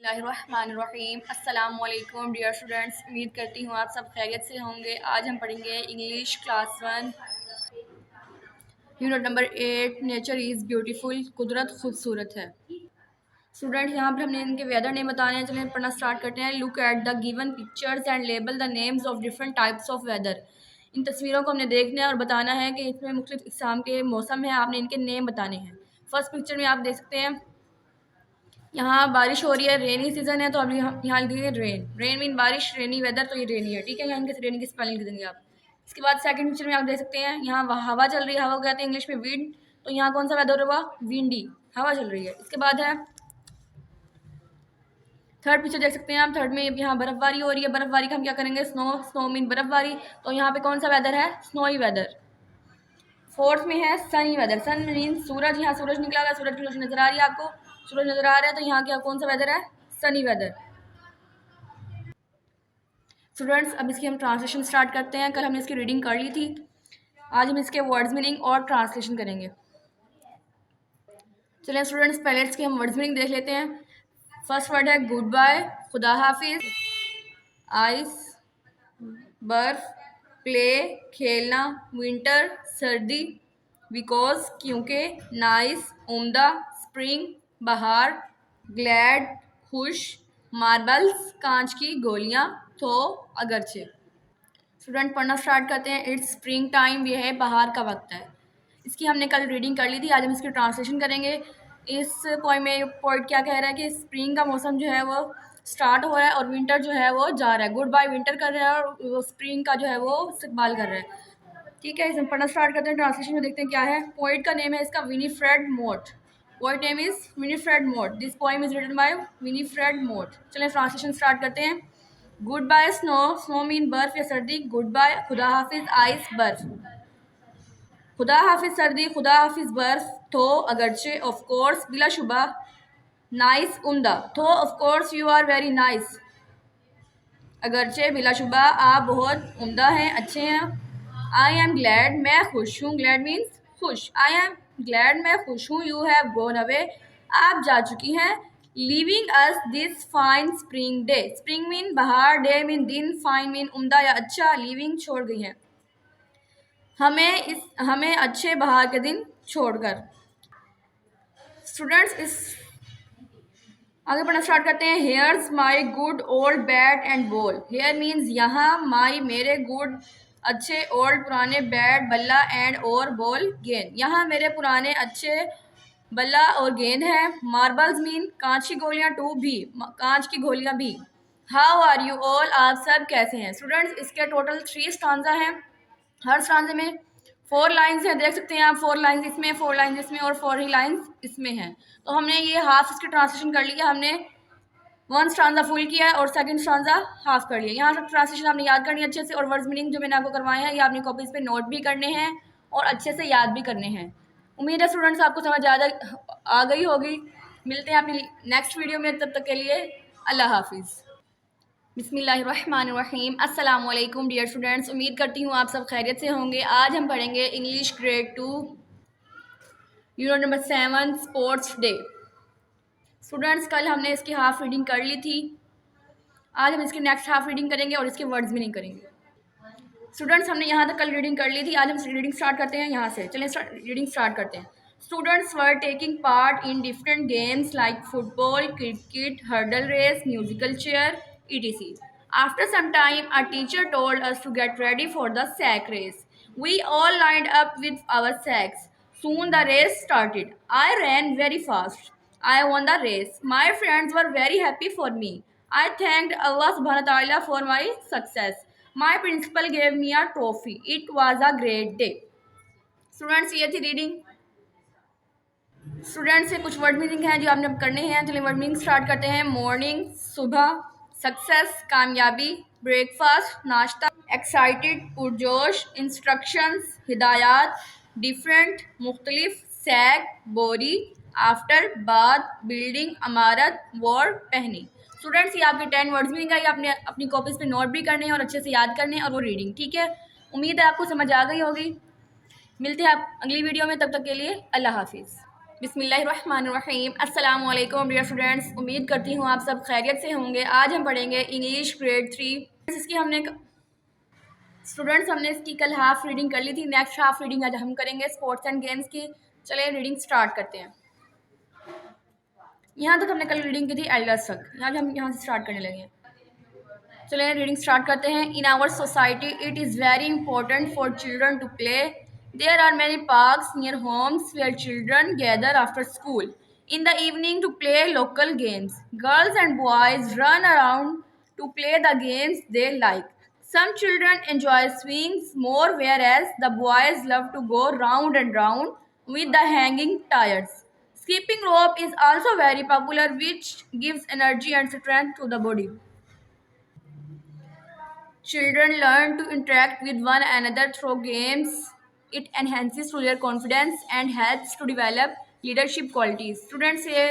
बिस्मिल्लाहिर्रहमानिर्रहीम। अस्सलामुअलैकुम dear students, उम्मीद करती हूँ आप सब खैरियत से होंगे। आज हम पढ़ेंगे English class 1 unit number 8 nature is beautiful. कुदरत खूबसूरत है। स्टूडेंट्स यहाँ पर हमने इनके वेदर नेम बताने हैं। चलिए पढ़ना स्टार्ट करते हैं। Look at the given pictures and label the names of different types of weather. इन तस्वीरों को हमने देखना है और बताना है कि इसमें मुख्तलिफ इक़साम के मौसम हैं। आपने इनके नेम बताने हैं। फर्स्ट पिक्चर में आप देख सकते हैं यहाँ बारिश हो रही है, रेनी सीजन है, तो अब यहाँ लिखेंगे रेन मीन बारिश, रेनी वेदर, तो ये रेनी है। ठीक है, यहाँ इनके रेनी की स्पेलिंग लिख देंगे आप। इसके बाद सेकंड पिक्चर में आप देख सकते हैं यहाँ हवा चल रही है। हवा को कहते हैं इंग्लिश में विंड, तो यहाँ कौन सा वेदर हुआ? विंडी, हवा चल रही है। इसके बाद है थर्ड पिक्चर देख सकते हैं आप। थर्ड में यहाँ बर्फबारी हो रही है। बर्फबारी का हम क्या करेंगे? स्नो मीन बर्फबारी, तो यहाँ पे कौन सा वेदर है? Snowy weather. फोर्थ में है सनी वेदर। सन मीन सूरज, यहाँ सूरज निकला हुआ है, सूरज की रोशनी नजर आ रही है आपको, सूरज नजर आ रहा है, तो यहाँ क्या कौन सा वेदर है? Sunny weather. स्टूडेंट्स अब इसकी हम ट्रांसलेशन स्टार्ट करते हैं। कल हमने इसकी रीडिंग कर ली थी, आज हम इसके वर्ड्स मीनिंग और ट्रांसलेशन करेंगे। चलिए स्टूडेंट्स पहले इसके हम वर्ड्स मीनिंग देख लेते हैं। फर्स्ट वर्ड है गुड बाय, खुदा हाफिज। आइस, बर्फ। प्ले, खेलना। विंटर, सर्दी। बिकॉज, क्योंकि। नाइस, उम्दा। स्प्रिंग, बहार। ग्लैड, खुश। मार्बल्स, कांच की गोलियां। थो, अगरचे। स्टूडेंट पढ़ना स्टार्ट करते हैं। इट्स स्प्रिंग टाइम, ये है बाहर का वक्त है। इसकी हमने कल रीडिंग कर ली थी, आज हम इसकी ट्रांसलेशन करेंगे। इस पोइम में पोइट क्या कह रहा है कि स्प्रिंग का मौसम जो है वो स्टार्ट हो रहा है और विंटर जो है वो जा रहा है। गुड बाय विंटर कर रहा है और स्प्रिंग का जो है वो इस्तकबाल कर रहा है। ठीक है, इसे पढ़ना स्टार्ट करते हैं। ट्रांसलेशन में देखते हैं क्या है। पोइट का नेम है इसका विनीफ्रेड मोट। Poet name is Winifred Mott. This poem is written by Winifred Mott. चलें ट्रांसलेशन स्टार्ट करते हैं। Good bye snow, snow mean बर्फ या सर्दी। गुड बाय खुदा हाफिज, आइस, बर्फ। खुदा हाफिज सर्दी, खुदा हाफिज बर्फ। थो, अगरचे, ऑफ कोर्स, बिलाशुबा। नाइस, उम्दा। Though of course you are very nice. अगरचे, बिलाशुबा आप बहुत उम्दा हैं, अच्छे हैं। आई एम ग्लैड, मैं खुश हूँ। ग्लैड मीन्स खुश। आई एम ग्लैड, मैं खुश हूँ। यू हैव गॉन अवे, आप जा चुकी हैं। Leaving us this fine spring day. Spring mean बाहर, डे मीन दिन, फाइन मीन उम्दा या अच्छा। लीविंग छोड़ गई हैं हमें अच्छे बहार के दिन छोड़कर। स्टूडेंट्स इस आगे पढ़ना स्टार्ट करते हैं। Here's my good old bat and ball. Here means यहाँ, माई मेरे, गुड अच्छे, ओल्ड पुराने, बैड बल्ला, एंड और बॉल गेंद। यहाँ मेरे पुराने अच्छे बल्ला और गेंद है। मार्बल्स मीन कांच की गोलियाँ, टू भी कांच की गोलियाँ भी। हाउ आर यू ऑल, आप सब कैसे हैं। स्टूडेंट्स इसके टोटल 3 स्टांजा हैं। हर स्टांजे में 4 लाइन्स हैं, देख सकते हैं आप। 4 लाइन्स इसमें, 4 लाइन्स इसमें और 4 ही लाइन्स इसमें हैं। तो हमने ये हाफ इसकी ट्रांसलेशन कर लिया। हमने 1 स्टांजा फुल किया है और सेकंड स्टांजा हाफ कर लिया। यहाँ तक ट्रांसलेशन आपने याद करनी है अच्छे से, और वर्ड्स मीनिंग जो मैंने आपको करवाए हैं ये आपने कॉपीज़ पे नोट भी करने हैं और अच्छे से याद भी करने हैं। उम्मीद है स्टूडेंट्स आपको समझ आ गई होगी। मिलते हैं अपनी नेक्स्ट वीडियो में, तब तक के लिए अल्लाह हाफिज़। बिस्मिल्लाहिर्रहमानिर्रहीम। अस्सलामुअलैकुम डियर स्टूडेंट्स, उम्मीद करती हूँ आप सब खैरियत से होंगे। आज हम पढ़ेंगे English grade 2 unit number 7 sports day. Students कल हमने इसकी हाफ रीडिंग कर ली थी, आज हम इसकी नेक्स्ट हाफ रीडिंग करेंगे और इसके वर्ड्स मीनिंग करेंगे। स्टूडेंट्स हमने यहाँ तक कल रीडिंग कर ली थी, आज हम रीडिंग स्टार्ट करते हैं यहाँ से। चलिए रीडिंग स्टार्ट करते हैं। Students were taking part in different games like football, cricket, hurdle race, musical chair, etc. After some time, a teacher told us to get ready for the sack race. We all lined up with our sacks. Soon the race started. I ran very fast. I won the race. My friends were very happy for me. I thanked Allah subhanahu wa ta'ala for my success. My principal gave me a trophy. It was a great day. Students, ये थी reading. Student से कुछ word meaning हैं जो आपने अब करने हैं। चलिए वर्ड मीनिंग स्टार्ट करते हैं। मॉर्निंग, सुबह। सक्सेस, कामयाबी। ब्रेकफास्ट, नाश्ता। एक्साइटेड, पुरजोश। इंस्ट्रक्शंस, हिदायत। डिफरेंट, मुख्तलिफ। सैक, बोरी। आफ्टर, बाद। बिल्डिंग, इमारत। वॉर, पहनी। स्टूडेंट्स ये आपके 10 वर्ड्स मीनिंग है, ये आपने अपनी कॉपीज़ पे नोट भी करने हैं और अच्छे से याद करने हैं, और वो रीडिंग। ठीक है, उम्मीद है आपको समझ आ गई होगी। मिलते हैं आप अगली वीडियो में, तब तक के लिए अल्लाह हाफिज़। बिस्मिल्लाहिर्रहमानिर्रहीम। अस्सलाम वालेकुम डियर स्टूडेंट्स, उम्मीद करती हूँ आप सब खैरियत से होंगे। आज हम पढ़ेंगे इंग्लिश ग्रेड 3। इसकी हमने इसकी कल हाफ रीडिंग कर ली थी। नेक्स्ट हाफ रीडिंग आज हम करेंगे स्पोर्ट्स एंड गेम्स की। चलिए रीडिंग स्टार्ट करते हैं। यहाँ तक हमने कल रीडिंग की थी एल्डर्स तक, आज हम यहाँ से स्टार्ट करने लगे हैं। चलिए रीडिंग स्टार्ट करते हैं। In our society it is very important for children to play. There are many parks near homes where children gather after school in the evening to play local games. Girls and boys run around to play the games they like. Some children enjoy swings more, whereas the boys love to go round and round with the hanging tires. Skipping rope is also very popular, which gives energy and strength to the body. Children learn to interact with one another through games. It enhances to their confidence and helps to develop leadership qualities. Students ये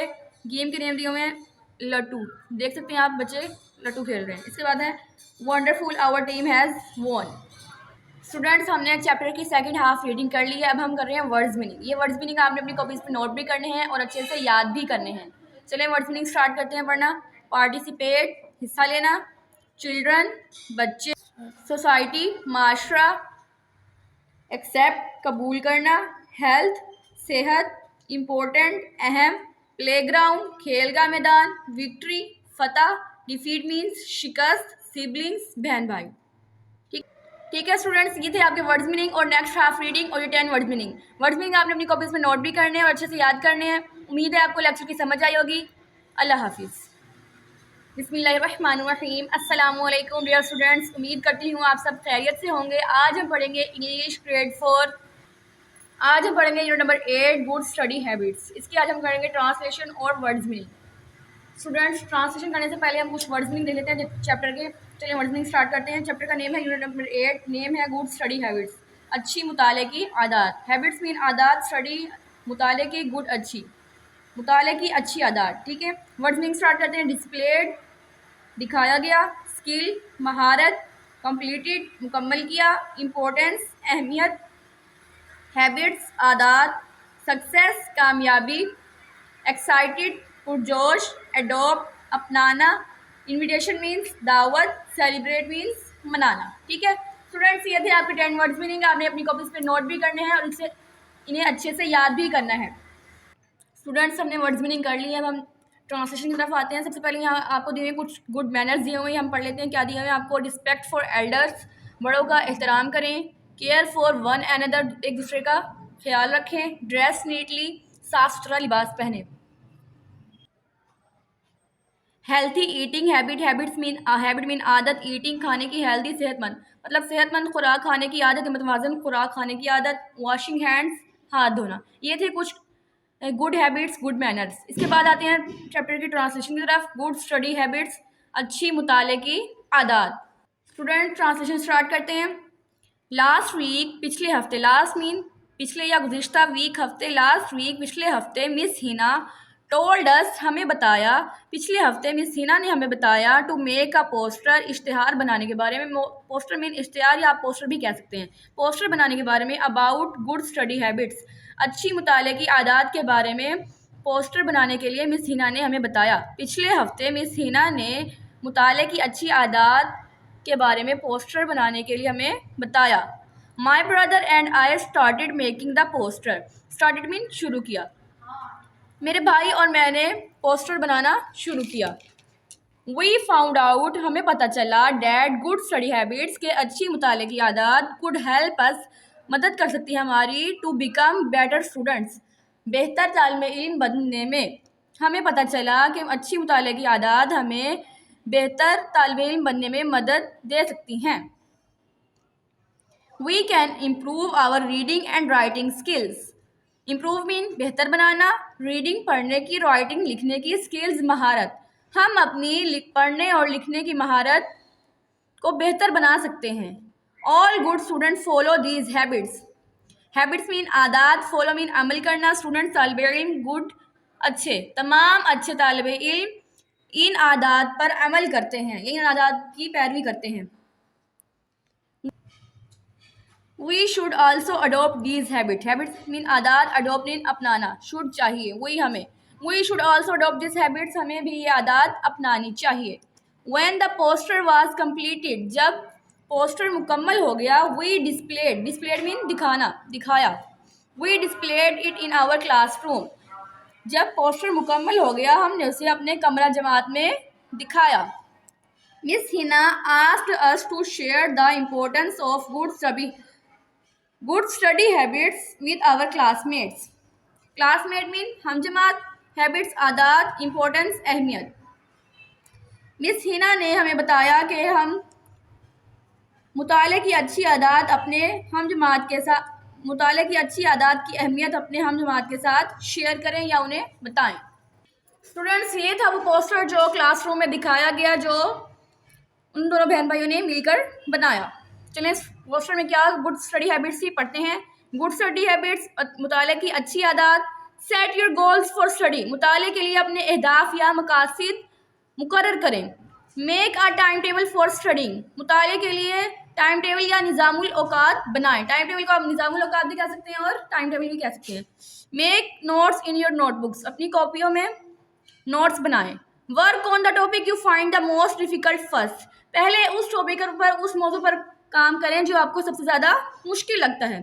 game के name दिए हुए हैं लट्टू, देख सकते हैं आप बच्चे लट्टू खेल रहे हैं। इसके बाद है wonderful our team has won. Students हमने चैप्टर की सेकंड हाफ रीडिंग कर ली है। अब हम कर रहे हैं वर्ड्स मीनिंग। ये वर्ड्स मीनिंग आपने अपनी कॉपीज पे नोट भी करने हैं और अच्छे से याद भी करने हैं। चलिए वर्ड्स मीनिंग स्टार्ट करते हैं पढ़ना। पार्टिसिपेट हिस्सा लेना, चिल्ड्रन बच्चे, सोसाइटी माशरा, एक्सेप्ट कबूल करना, हेल्थ सेहत, इम्पोर्टेंट अहम, प्लेग्राउंड खेल का मैदान, विक्ट्री फतह, डिफीट मीन्स शिकस्त, सिबलिंग्स बहन भाई। ठीक है स्टूडेंट्स, ये थे आपके वर्ड्स मीनिंग और नेक्स्ट हाफ रीडिंग और ये 10 वर्ड्स मीनिंग। वर्ड्स मीनिंग आपने अपनी कॉपीज में नोट भी करने हैं और अच्छे से याद करने हैं। उम्मीद है आपको लेक्चर की समझ आई होगी। अल्लाह हाफिज़। बिस्मिल्लाहिर्रहमानिर्रहीम। अस्सलाम वालेकुम डियर स्टूडेंट्स, उम्मीद करती हूँ आप सब खैरियत से होंगे। आज हम पढ़ेंगे इंग्लिश ग्रेड 4। आज हम पढ़ेंगे unit number 8 good study habits. इसकी आज हम करेंगे ट्रांसलेशन और वर्ड्स मीनिंग। स्टूडेंट्स ट्रांसलेशन करने से पहले हम कुछ वर्ड्स मीनिंग देख लेते हैं चैप्टर के। चलिए वर्ड्स मीनिंग स्टार्ट करते हैं। चैप्टर का नेम है यूनिट नंबर 8, नेम है गुड स्टडी हैबिट्स, अच्छी मुताले की आदत। हैबिट्स मीन आदत, स्टडी मुताले की, गुड अच्छी, मुताले की अच्छी आदत। ठीक है, वर्ड्स मीनिंग स्टार्ट करते हैं। डिस्प्लेड दिखाया गया, स्किल महारत, कंप्लीटेड मुकम्मल किया, इम्पोर्टेंस अहमियत, हैबिट्स आदत, सक्सेस कामयाबी, एक्साइटेड पुरजोश, एडोप्ट अपनाना, इन्विटेशन मीन्स दावत, सेलिब्रेट मीन्स मनाना। ठीक है स्टूडेंट्स, ये थे आपके 10 वर्ड्स मीनिंग। आपने अपनी कॉपीज पे नोट भी करने हैं और इन्हें अच्छे से याद भी करना है। स्टूडेंट्स हमने वर्ड्स मीनिंग कर ली है। अब हम ट्रांसलेशन की तरफ आते हैं। सबसे पहले यहाँ आपको दिए हुए कुछ गुड मैनर्स दिए हुए हैं, हम पढ़ लेते हैं क्या दिए हुए हैं आपको। रिस्पेक्ट फॉर एल्डर्स, बड़ों का एहतराम करें। केयर फॉर वन अनदर, एक दूसरे का ख्याल रखें। ड्रेस नीटली, साफ सुथरा लिबास पहने। Healthy eating habit, habit mean आदत, ईटिंग खाने की, हेल्दी सेहतमंद मतलब सेहतमंद खुराक खाने की आदत, मतवाजन खुराक खाने की आदत। वॉशिंग हैंड्स हाथ धोना। ये थे कुछ गुड हैबिट्स, गुड मैनर्स। इसके बाद आते हैं चैप्टर की ट्रांसलेशन की तरफ। गुड स्टडी हैबिट्स, अच्छी मुताले की आदत। स्टूडेंट ट्रांसलेशन स्टार्ट करते हैं। लास्ट वीक पिछले हफ्ते, लास्ट मीन पिछले या गुज़िश्ता, वीक हफ्ते, लास्ट वीक पिछले हफ्ते, मिस हिना टोल्ड अस हमें बताया, पिछले हफ्ते मिस हिना ने हमें बताया, टू मेक अ पोस्टर इश्तिहार बनाने के बारे में। पोस्टर मीन इश्तिहार या आप पोस्टर भी कह सकते हैं, पोस्टर बनाने के बारे में। अबाउट गुड स्टडी हैबिट्स, अच्छी मुताले की आदत के बारे में पोस्टर बनाने के लिए मिस हिना ने हमें बताया। पिछले हफ्ते मिस हिना ने मुताले की अच्छी आदत के बारे में पोस्टर बनाने के लिए हमें बताया। My brother and I started making the poster, started mean शुरू किया। मेरे भाई और मैंने पोस्टर बनाना शुरू किया। वी फाउंड आउट हमें पता चला, डैड गुड स्टडी हैबिट्स के अच्छी मुताले की आदत कुड हेल्प अस मदद कर सकती है हमारी, टू बिकम बेटर स्टूडेंट्स बेहतर तालिब इल्म बनने में। हमें पता चला कि अच्छी मुताले की आदत हमें बेहतर तालिब इल्म बनने में मदद दे सकती हैं। We can improve our reading and writing skills, improve mean बेहतर बनाना, रीडिंग पढ़ने की, राइटिंग लिखने की, स्किल्स महारत, हम अपनी पढ़ने और लिखने की महारत को बेहतर बना सकते हैं। All good student follow these habits, habits mean आदत, फॉलो मीन अमल करना, स्टूडेंट तालिब इल्म, गुड अच्छे, तमाम अच्छे तालिब इल्म इन आदत पर अमल करते हैं, इन आदत की पैरवी करते हैं। We should also adopt these habit, habits mean आदात, अडोप्ट मीन अपनाना, शुड चाहिए, वही हमें, we should also adopt this habits, हमें भी ये आदात अपनानी चाहिए। When the poster was completed, जब पोस्टर मुकम्मल हो गया, वी डिस्प्लेड, डिस्प्लेड मीन दिखाना, दिखाया, we displayed it in our classroom, जब पोस्टर मुकम्मल हो गया हमने उसे अपने कमरा जमात में दिखाया। Miss Hina asked us to share the importance of good study habits with our classmates, classmate mean हम जमात, हैबिट्स आदात, इम्पोर्टेंस अहमियत। मिस हिना ने हमें बताया कि हम मुताले की अच्छी आदात अपने हम जमात के साथ, मुताले की अच्छी आदात की अहमियत अपने हम जमात के साथ शेयर करें या उन्हें बताएं। स्टूडेंट्स, ये था वो पोस्टर जो क्लासरूम में दिखाया गया, जो उन दोनों बहन भाइयों ने मिलकर बनाया। चलें, पोस्टर में क्या गुड स्टडी हैबिट्स ही पढ़ते हैं। गुड स्टडी हैबिट्स, मुताले की अच्छी आदत। Set your goals for study, मुताले के लिए अपने अहदाफ या मकासद मुकर्रर करें। Make a time table for studying, मुताले के लिए टाइम टेबल या निज़ामुल औकात बनाएं। टाइम टेबल को आप निज़ामुल औकात भी कह सकते हैं और टाइम टेबल भी कह सकते हैं। Make notes in your notebooks, अपनी कॉपियों में नोट्स बनाएं। Work on the topic you find the most difficult first, पहले उस टॉपिक पर, उस मौजू पर काम करें जो आपको सबसे ज़्यादा मुश्किल लगता है।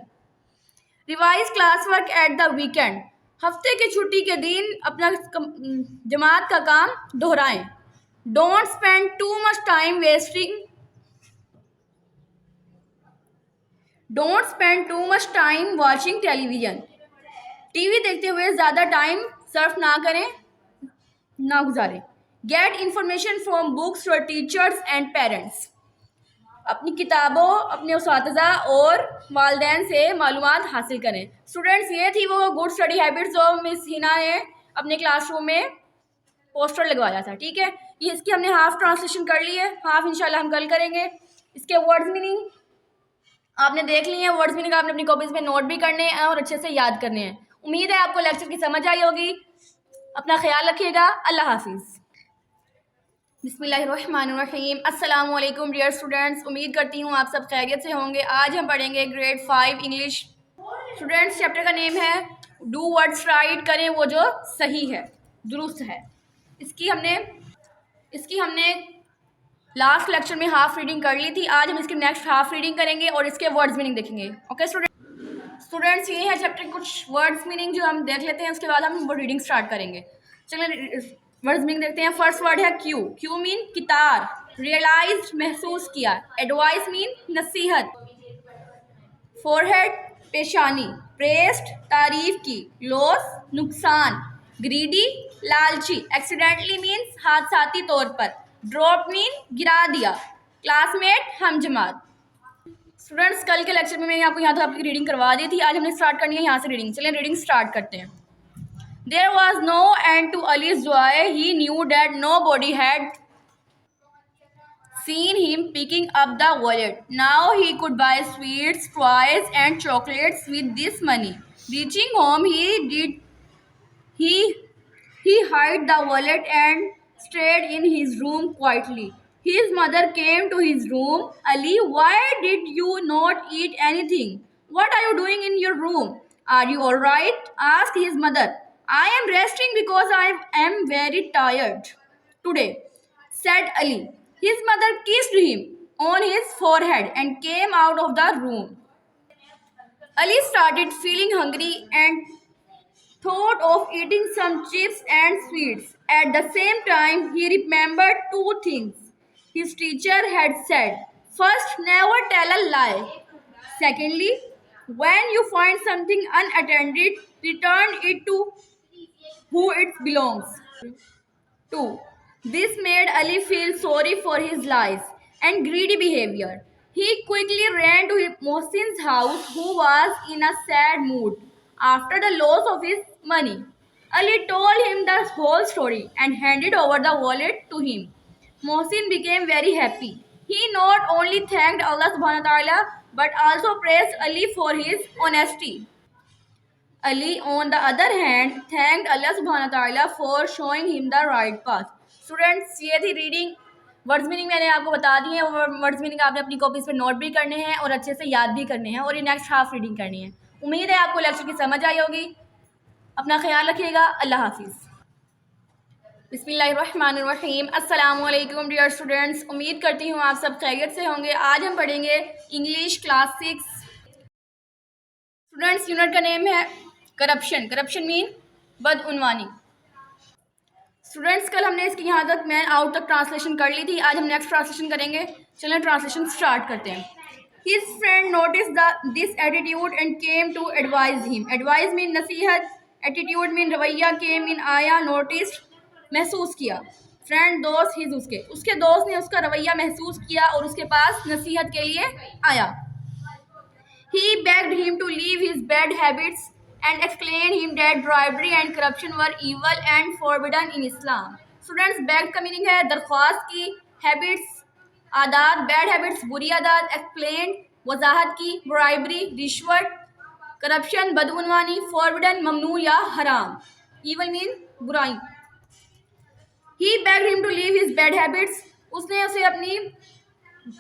Revise class work at the weekend, हफ्ते की छुट्टी के दिन अपना जमात का काम दोहराएं। Don't spend too much time wasting, don't spend too much time watching television, TV देखते हुए ज़्यादा टाइम सर्फ ना करें, ना गुजारें। Get information from books your teachers and parents, अपनी किताबों, अपने उस्ताज़ा और वालिदैन से मालूमात हासिल करें। स्टूडेंट्स, ये थी वो गुड स्टडी हैबिट्स जो मिस हिना ने अपने क्लासरूम में पोस्टर लगवाया था। ठीक है, ये इसकी हमने हाफ ट्रांसलेशन कर ली है, हाफ इंशाल्लाह हम कल करेंगे। इसके वर्ड्स मीनिंग आपने देख लिए हैं, वर्ड्स मीनिंग आपने अपनी कॉपीज़ में नोट भी करने हैं और अच्छे से याद करने हैं। उम्मीद है आपको लेक्चर की समझ आई होगी। अपना ख्याल रखिएगा। अल्लाह हाफिज़। बिस्मिल्लाहिर्रहमानिर्रहीम। अस्सलाम वालेकुम डियर स्टूडेंट्स, उम्मीद करती हूँ आप सब खैरियत से होंगे। आज हम पढ़ेंगे ग्रेड 5 इंग्लिश। स्टूडेंट्स, चैप्टर का नेम है डू वर्ड्स राइट, करें वो जो सही है, दुरुस्त है। इसकी हमने लास्ट लेक्चर में हाफ रीडिंग कर ली थी। आज हम इसकी नेक्स्ट हाफ रीडिंग करेंगे और इसके वर्ड्स मीनिंग देखेंगे। ओके स्टूडेंट्स, ये है चैप्टर कुछ वर्ड्स मीनिंग जो हम देख लेते हैं, उसके बाद हम वो रीडिंग स्टार्ट करेंगे। चलिए वर्ड्स मीनिंग देखते हैं। फर्स्ट वर्ड है क्यू, क्यू मीन कितार, रियलाइज महसूस किया, एडवाइस मीन नसीहत, फोरहेड पेशानी, प्रेस्ड तारीफ की, लॉस नुकसान, ग्रीडी लालची, एक्सीडेंटली मीन्स हादसाती तौर पर, ड्रॉप मीन गिरा दिया, क्लासमेट हम जमात। स्टूडेंट्स, कल के लेक्चर में मैंने आपको यहाँ तक आपकी रीडिंग करवा दी थी। आज हमने स्टार्ट करनी है यहाँ से रीडिंग। चलिए रीडिंग स्टार्ट करते हैं। There was no end to Ali's joy. He knew that nobody had seen him picking up the wallet. Now he could buy sweets, toys, and chocolates with this money. Reaching home, he hid the wallet and stayed in his room quietly. His mother came to his room. Ali, why did you not eat anything? What are you doing in your room? Are you all right? Asked his mother. I am resting because I am very tired today, said Ali. His mother kissed him on his forehead and came out of the room. Ali started feeling hungry and thought of eating some chips and sweets. At the same time, he remembered two things his teacher had said. First, never tell a lie. Secondly, when you find something unattended, return it to who it belongs to. This made Ali feel sorry for his lies and greedy behavior. He quickly ran to Mohsin's house, who was in a sad mood after the loss of his money. Ali told him the whole story and handed over the wallet to him. Mohsin became very happy. He not only thanked Allah subhanahu wa ta'ala but also praised Ali for his honesty. Ali, on the other hand, thanked Allah subhanahu wa ta'ala for showing him the right path. Students, ये थी reading. Words meaning मैंने आपको बता दिए हैं। Words meaning आपने अपनी copies पे नोट भी करने हैं और अच्छे से याद भी करने हैं, और ये नेक्स्ट हाफ रीडिंग करनी है। उम्मीद है आपको लेक्चर की समझ आई होगी। अपना ख्याल रखिएगा। अल्लाह हाफिज़। बिस्मिल्लाहिर्रहमानिर्रहीम। अस्सलाम वालेकुम डियर स्टूडेंट्स। उम्मीद करती हूँ आप सब खैरियत से होंगे। आज हम पढ़ेंगे इंग्लिश क्लास 6। स्टूडेंट्स, यूनिट का नेम है करप्शन। करप्शन मीन बदउनवानी। स्टूडेंट्स, कल हमने इसकी यहाँ तक मैं आउट तक ट्रांसलेशन कर ली थी। आज हम नेक्स्ट ट्रांसलेशन करेंगे। चलें ट्रांसलेशन स्टार्ट करते हैं। His friend noticed this attitude and came to advise him. Advise mean नसीहत, attitude मीन रवैया, came मीन आया, noticed महसूस किया। फ्रेंड दोस्त, हिज उसके दोस्त ने उसका रवैया महसूस किया और उसके पास नसीहत के लिए आया। He begged him to leave his bad habits and explained him that bribery and corruption were evil and forbidden in Islam. Students, begged का मीनिंग है दरख्वास्त की, habits आदात, बैड हैबिट्स बुरी आदात, एक्सप्लेन वजाहत की, ब्राइबरी रिश्वत, करप्शन बदउनवानी, फॉरबिडन ममनू या हराम, evil mean बुराई। ही begged him to leave his bad habits, उसने उसे अपनी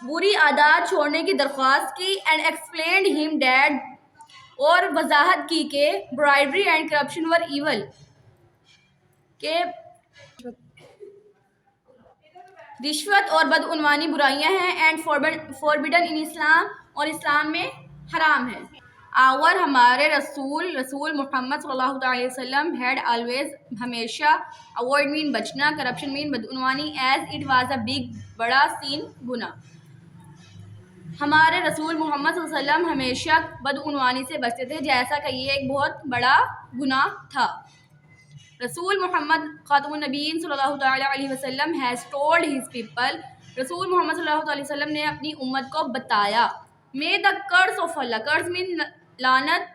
बुरी आदात छोड़ने की दरख्वास्त की। एंड एक्सप्लेन्ड हिम डैड, और वजाहत की के bribery and corruption were evil, के रिश्वत और बदउनवानी बुराइयां हैं। एंड फॉरबिडन इन इस्लाम, और इस्लाम में हराम है। आवर हमारे रसूल मोहम्मद सल्लल्लाहु अलैहि वसल्लम हैड ऑलवेज हमेशा, अवॉइड मीन बचना, करप्शन मीन बदउनवानी, as it was a big बड़ा सीन गुना। हमारे रसूल मोहम्मद सल्लल्लाहु अलैहि वसल्लम हमेशा बदउनवानी से बचते थे, जैसा कि ये एक बहुत बड़ा गुनाह था। रसूल मोहम्मद खातमुन नबीय्यीन सल्लल्लाहु अलैहि वसल्लम हैज़ टोल्ड हिज पीपल, रसूल मोहम्मद सल्लल्लाहु अलैहि वसल्लम ने अपनी उम्मत को बताया। May the curse of Allah, curse mean लानत,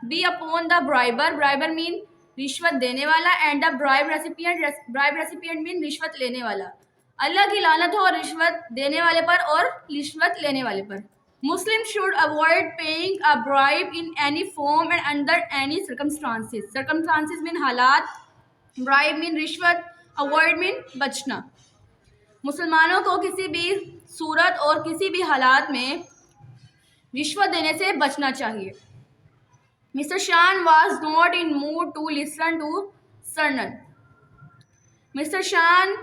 be upon the briber, briber mean रिश्वत देने वाला, and the bribe recipient mean रिश्वत लेने वाला। अल्लाह की लानत हो रिश्वत देने वाले पर और रिश्वत लेने वाले पर। मुस्लिम should avoid paying a bribe in any form and under any circumstances, circumstances mean हालात, ब्राइब मीन रिश्वत, अवॉइड मीन बचना। मुसलमानों को किसी भी सूरत और किसी भी हालात में रिश्वत देने से बचना चाहिए। Mister Shan was not in mood to listen to sermon, mister Shan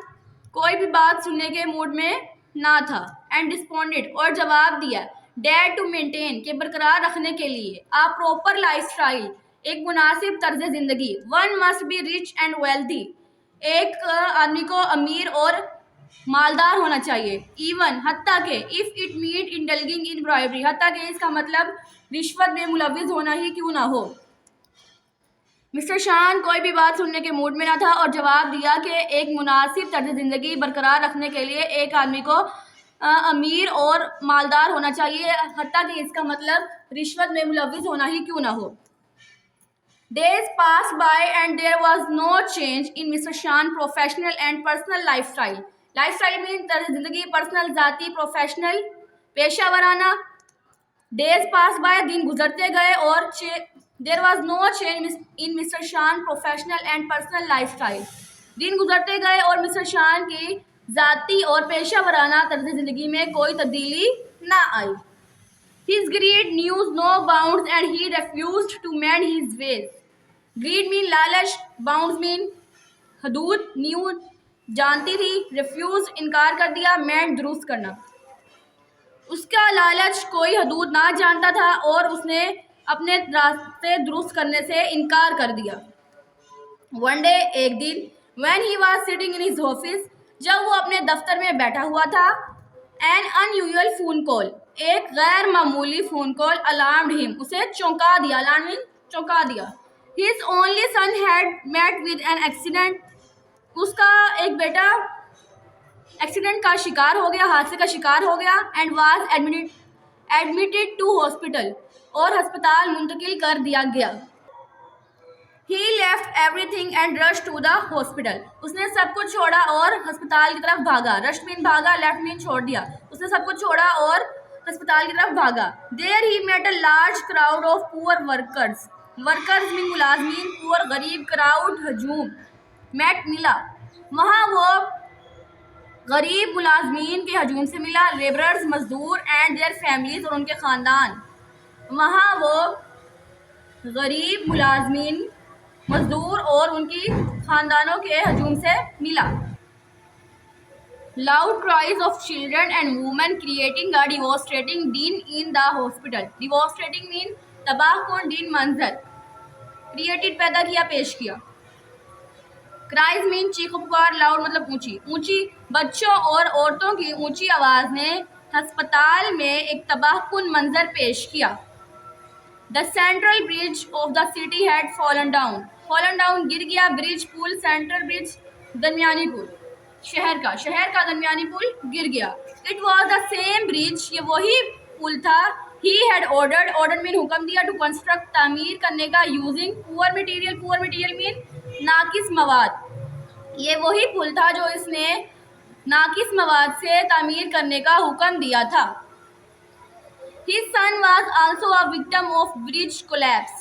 कोई भी बात सुनने के मूड में ना था। एंड रिस्पॉन्डेड, और जवाब दिया, डेयर टू मेंटेन के बरकरार रखने के लिए, आ प्रॉपर लाइफस्टाइल एक मुनासिब तर्ज ज़िंदगी, one must be rich and wealthy एक आदमी को अमीर और मालदार होना चाहिए। इवन हत्ता के, if it meet indulging in bribery, हत्ता के इसका मतलब रिश्वत में मुलविज़ होना ही क्यों ना हो। मिस्टर शान कोई भी बात सुनने के मूड में ना था और जवाब दिया कि एक मुनासिब तर्ज ज़िंदगी बरकरार रखने के लिए एक आदमी को अमीर और मालदार होना चाहिए, हत्ता कि इसका मतलब रिश्वत में मुलविज़ होना ही क्यों ना हो। Days pass by and there was no change in mister Shan professional and personal lifestyle, lifestyle mean तर्ज ज़िंदगी, पर्सनल ज़ाती, प्रोफेशनल पेशा वराना। डेज पास बाय दिन गुजरते गए, और there was no change in mister Shan professional and personal lifestyle, दिन गुजरते गए और मिस्टर शान की ज़ाती और पेशा वराना तर्ज ज़िंदगी में कोई तब्दीली ना आई। His greed knew no bounds and he refused to mend his ways. Greed mean लालच, bounds mean हदूद, knew जानती थी, refused इनकार कर दिया, mend दुरुस्त करना। उसका लालच कोई हदूद ना जानता था और उसने अपने रास्ते दुरुस्त करने से इनकार कर दिया। One day, एक दिन, when he was sitting in his office, जब वो अपने दफ्तर में बैठा हुआ था, an unusual phone call, एक गैर मामूली फ़ोन कॉल, अलार्म्ड हिम, उसे चौंका दिया, अलार्म चौंका दिया। His only son had met with an accident, उसका एक बेटा एक्सीडेंट का शिकार हो गया, हादसे का शिकार हो गया। And was admitted to hospital, और अस्पताल मुंतकिल कर दिया गया। He left everything and rush to the hospital, उसने सब कुछ छोड़ा और अस्पताल की तरफ भागा। रश मीन भागा, लेफ्ट मीन छोड़ दिया, उसने सब कुछ छोड़ा और अस्पताल की तरफ भागा। There he met a large crowd of poor workers, workers mean मुलाजमीन, पुअर गरीब, क्राउड हजूम, मेट मिला, वहाँ वो गरीब मुलाजमीन के हजूम से मिला, लेबरर्स मजदूर एंड देयर फैमिलीज और उनके ख़ानदान। वहाँ वो गरीब मुलाजमीन मजदूर और उनकी ख़ानदानों के हजूम से मिला। Loud cries of children and women creating a devastating scene in the hospital. Devastating mean तबाहकुन डीन मंजर, क्रिएटेड पैदा किया, पेश किया। क्राइज मीन चीखो पुकार, लाउड मतलब ऊंची। ऊंची बच्चों और औरतों की ऊंची आवाज़ ने अस्पताल में एक तबाहकुन मंजर पेश किया। The central bridge of the city had fallen down. Fallen down गिर गया। ब्रिज पुल, सेंट्रल ब्रिज दरमियानी पुल, शहर का दरमियानी पुल गिर गया। It was the same bridge, ये वही पुल था। ही हैड ऑर्डर मीन हुक्म दिया, टू कंस्ट्रक्ट तामीर करने का, यूजिंग पुअर मटीरियल मीन नाकिस मवाद। ये वही पुल था जो इसने नाकिस मवाद से तामीर करने का हुक्म दिया था। His son was also a victim of bridge collapse.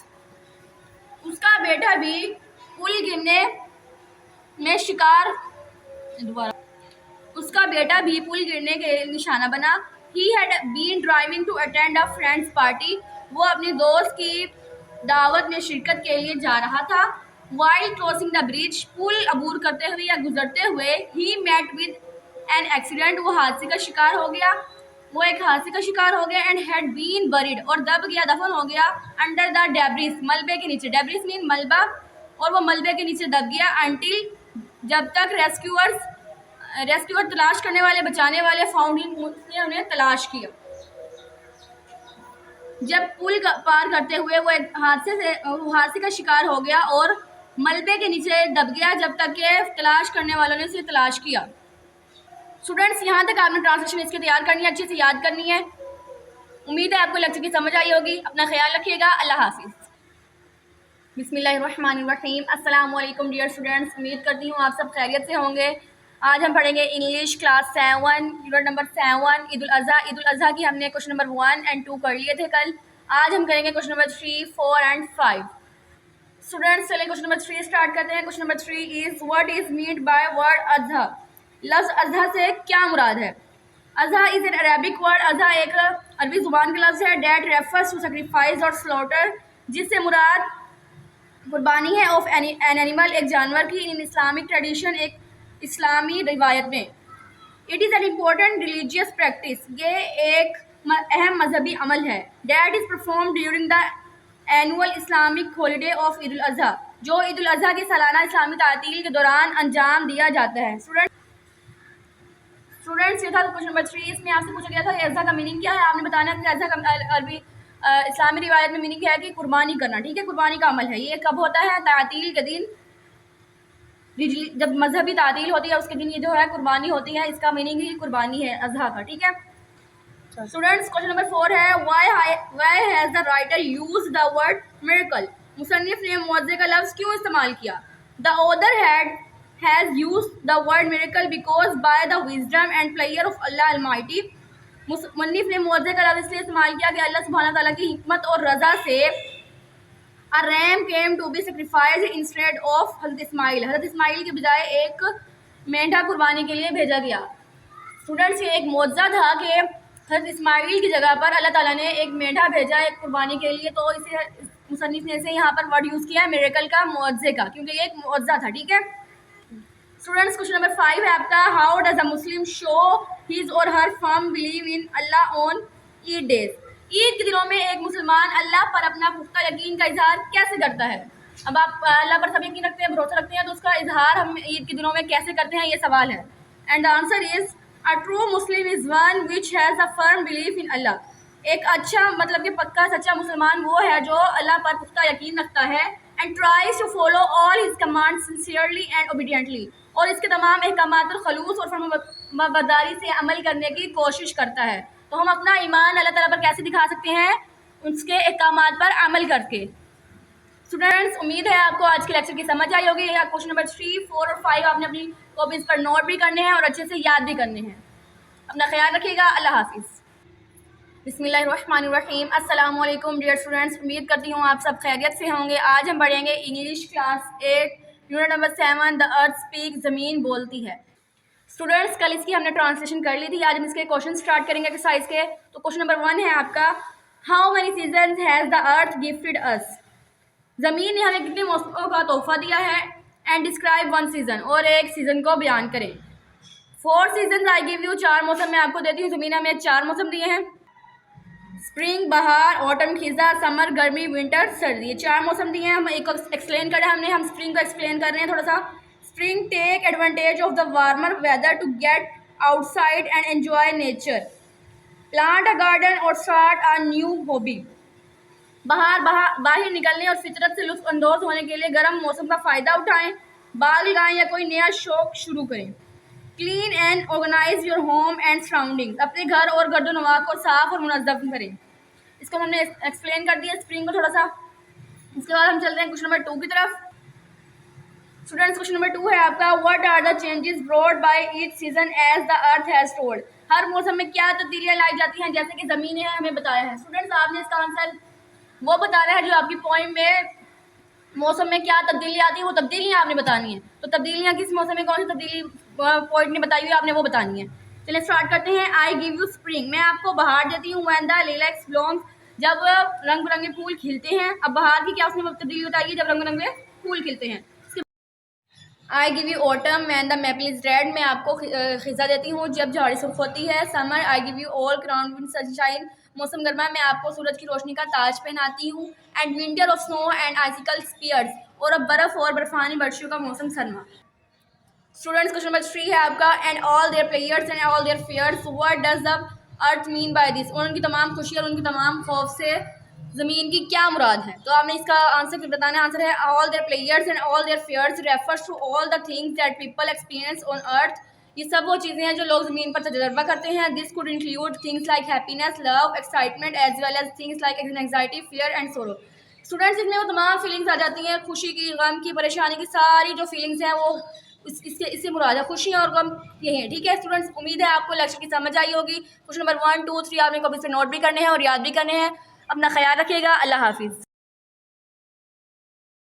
उसका बेटा भी पुल गिरने में शिकार उसका बेटा भी पुल गिरने के निशाना बना। He had been driving to attend a friend's party. वो अपने दोस्त की दावत में शिरकत के लिए जा रहा था। While crossing the bridge, पुल अबूर करते हुए या गुजरते हुए, he met with an accident. वो हादसे का शिकार हो गया। वो एक हादसे का शिकार हो गया। एंड हैड बीन बरीड, और दब गया, दफन हो गया। अंडर द डेब्रिस, मलबे के नीचे। डेब्रिस मीन मलबा, और वो मलबे के नीचे दब गया। अंटिल, जब तक रेस्क्यूअर तलाश करने वाले, बचाने वाले, फाउंडिंग, उसने उन्हें तलाश किया। जब पुल पार करते हुए वो एक हादसे का शिकार हो गया और मलबे के नीचे दब गया, जब तक के तलाश करने वालों ने उसे तलाश किया। स्टूडेंट्स, यहाँ तक आपने ट्रांसलेशन इसकी तैयार करनी है, अच्छे से याद करनी है। उम्मीद है आपको लेक्चर की समझ आई होगी। अपना ख्याल रखिएगा। अल्लाह हाफिज़। बिस्मिल्लाहिर्रहमानिर्रहीम। अस्सलाम वालेकुम डियर स्टूडेंट्स, उम्मीद करती हूँ आप सब खैरियत से होंगे। आज हम पढ़ेंगे English class 7, unit number 7, Eid ul Adha. Eid ul Adha की हमने क्वेश्चन नंबर 1 और 2 कर लिए थे कल। आज हम करेंगे क्वेश्चन नंबर 3, 4 और 5। स्टूडेंट्स, चलिए क्वेश्चन नंबर 3 स्टार्ट करते हैं। Question number 3 is what is meant by word Azha. लफ्ज़ अज़हा से क्या मुराद है? Azha is an Arabic word. Azha एक अरबी ज़ुबान का लफ्ज़ है। डैट रेफर्स टू सेक्रीफाइस और स्लॉटर, जिससे मुराद कुर्बानी है। ऑफ एन एनिमल, एक जानवर की। इन इस्लामिक ट्रेडिशन, एक इस्लामी रिवायत में। It is an important religious practice, ये एक अहम मजहबी अमल है। That is perform during the annual Islamic holiday of Eid ul Adha, जो ईद उल अज़हा के सालाना इस्लामी तातील के दौरान अंजाम दिया जाता है। स्टूडेंट्स, ये था क्वेश्चन नंबर 3। इसमें आपसे पूछा गया था कि अज़हा का मीनिंग क्या है। आपने बताना है कि अज़हा का अरबी इस्लामी रिवायत में मीनिंग क्या है कि कुर्बानी करना। ठीक है, कुर्बानी का अमल है। ये कब होता है? तातील के दिन, जब मजहबी तातील होती है उसके दिन ये जो है कुर्बानी होती है। इसका मीनिंग ही कुर्बानी है अज़हा का। ठीक है स्टूडेंट्स, क्वेश्चन नंबर 4 है why has the writer used the word miracle. मुसन्निफ ने मुअज़्ज़े का लफ्ज़ क्यों इस्तेमाल किया? The author has used the word miracle because by the wisdom and pleasure of Allah Almighty। मुसन्निफ ने मुअज़्ज़े का लफ्ज़ इसलिए इस्तेमाल किया कि अल्लाह सुब्हाना तआला की हिकमत और रज़ा से a ram came to be sacrificed instead of हज़रत इस्माइल। हज़रत इस्माइल के बजाय एक मेंढा कुर्बानी के लिए भेजा गया। स्टूडेंट्स, ये एक मुअज़्ज़ा था कि हज़रत इस्माइल की जगह पर अल्लाह ताला ने एक मेंढा भेजा एक कुर्बानी के लिए। तो इसे मुसन्निफ ने इसे यहाँ पर वर्ड यूज़ किया है मिरेकल का, मुअज़्ज़े का, क्योंकि ये एक मुअज़्ज़ा था। ठीक है स्टूडेंट्स, क्वेश्चन नंबर 5 है आपका, how does a Muslim show his or her firm believe in Allah on Eid days. Eid के दिनों में एक मुसलमान अल्लाह पर अपना पुख्ता यकीन का इजहार कैसे करता है? अब आप अल्लाह पर सब यकीन रखते हैं, भरोसा रखते हैं, तो उसका इजहार हम ईद के दिनों में कैसे करते हैं, ये सवाल है। And the answer is a true Muslim is one which has a firm believe in Allah. एक अच्छा मतलब कि पक्का सच्चा मुसलमान वो है जो अल्लाह पर पुख्ता यकीन रखता है। And tries to follow all his command sincerely and obediently, और इसके तमाम अहकामात पर खलूस और फर्माबरदारी से अमल करने की कोशिश करता है। तो हम अपना ईमान अल्लाह ताला पर कैसे दिखा सकते हैं? उसके अहकामात पर अमल करके। स्टूडेंट्स, उम्मीद है आपको आज के लेक्चर की समझ आई होगी। या क्वेश्चन नंबर 3, 4 और 5 आपने अपनी कॉपीज़ पर नोट भी करने हैं और अच्छे से याद भी करने हैं। अपना ख्याल रखिएगा। अल्लाह हाफिज़। बिस्मिल्लाहिर्रहमानिर्रहीम। अस्सलाम वालेकुम डियर स्टूडेंट्स, उम्मीद करती हूँ आप सब खैरियत से होंगे। आज हम पढ़ेंगे English class 8, unit number 7, the earth speak, ज़मीन बोलती है। स्टूडेंट्स कल इसकी हमने ट्रांसलेशन कर ली थी, आज हम इसके क्वेश्चन स्टार्ट करेंगे एक्सरसाइज के। तो क्वेश्चन नंबर 1 है आपका, how many season has the earth gifted us. ज़मीन ने हमें कितने मौसमों का तोहफा दिया है। एंड डिस्क्राइब वन सीज़न, और एक सीज़न को बयान करें। 4 सीजन आई गिव यू, 4 मौसम मैं आपको देती हूँ। ज़मीन ने हमें 4 मौसम दिए हैं, स्प्रिंग, बहार, ऑटम, खिज़ा, समर, गर्मी, विंटर, सर्दी। ये 4 मौसम दिए हैं। हम एक एक्सप्लेन करें हमने, हम स्प्रिंग को एक्सप्लेन कर रहे हैं थोड़ा सा। Spring take advantage of the warmer weather to get outside and enjoy nature, plant a garden और स्टार्ट अ न्यू हॉबी। बाहर निकलने और फितरत से लुत्फ अंदोज होने के लिए गर्म मौसम का फ़ायदा उठाएं, बाग लगाएं या कोई नया शौक शुरू करें। Clean and organise your home and surrounding, अपने घर और गर्दोनवा को साफ और मुनज़्ज़म करें। इसको हमने एक्सप्लेन कर दिया स्प्रिंग को थोड़ा सा। इसके बाद हम चलते हैं क्वेश्चन नंबर 2 की तरफ। स्टूडेंट्स क्वेश्चन नंबर 2 है आपका, what are the changes brought by each season as the earth has told. हर मौसम में क्या तब्दीलियाँ लाई जाती हैं जैसे कि ज़मीन ने हमें बताया है। स्टूडेंट्स आपने इसका आंसर वो बताना है जो आपकी पॉइंट में मौसम में क्या तब्दीली आती है, वो तब्दीलियाँ आपने बतानी है। तो तब्दीलियाँ किस मौसम में कौन सी तब्दीली पॉइंट ने बताई हुई आपने वो बतानी है। चलिए स्टार्ट करते हैं। आई गिव यू स्प्रिंग, मैं आपको बहार देती हूँ। व्हेन द लिलैक्स ब्लूम्स, जब रंग बिरंगे फूल खिलते हैं। अब बहार की क्या उसमें तब्दीली बताई है जब रंग बिरंगे फूल खिलते हैं। I give you autumn and the maple is red, मैं आपको खिज़ा देती हूँ जब झाड़ी सुर्ख होती है। Summer, I give you all crown with sunshine, मौसम गर्मा मैं आपको सूरज की रोशनी का ताज पहनाती हूँ। And winter of snow and icicle spears, और अब बर्फ़ और बर्फानी वर्षियों का मौसम सरमा। स्टूडेंट्स क्वेश्चन नंबर 3 है आपका, and all their players and all their fears, what does the earth mean by this, और उनकी तमाम खुशी और उनकी तमाम खौफ से ज़मीन की क्या मुराद है। तो आपने इसका आंसर फिर बताना। आंसर है all their players and all their fears refers to all the things that people experience on earth, ये सब वो चीज़ें हैं जो लोग ज़मीन पर तजर्बा करते हैं। This could include things like happiness, love, excitement, as well as things like anxiety, fear and sorrow. Students इसमें वो तमाम फीलिंग्स आ जाती हैं, खुशी की, गम की, परेशानी की, सारी जो फीलिंग्स हैं वो इससे मुराद है। खुशी और गम यही है। ठीक है स्टूडेंट्स, उम्मीद है आपको लेक्चर की समझ आई होगी। क्वेश्चन नंबर 1, 2, 3 आपने कभी से नोट भी करने हैं और याद भी करने हैं। अपना ख्याल रखिएगा। अल्लाह हाफिज़।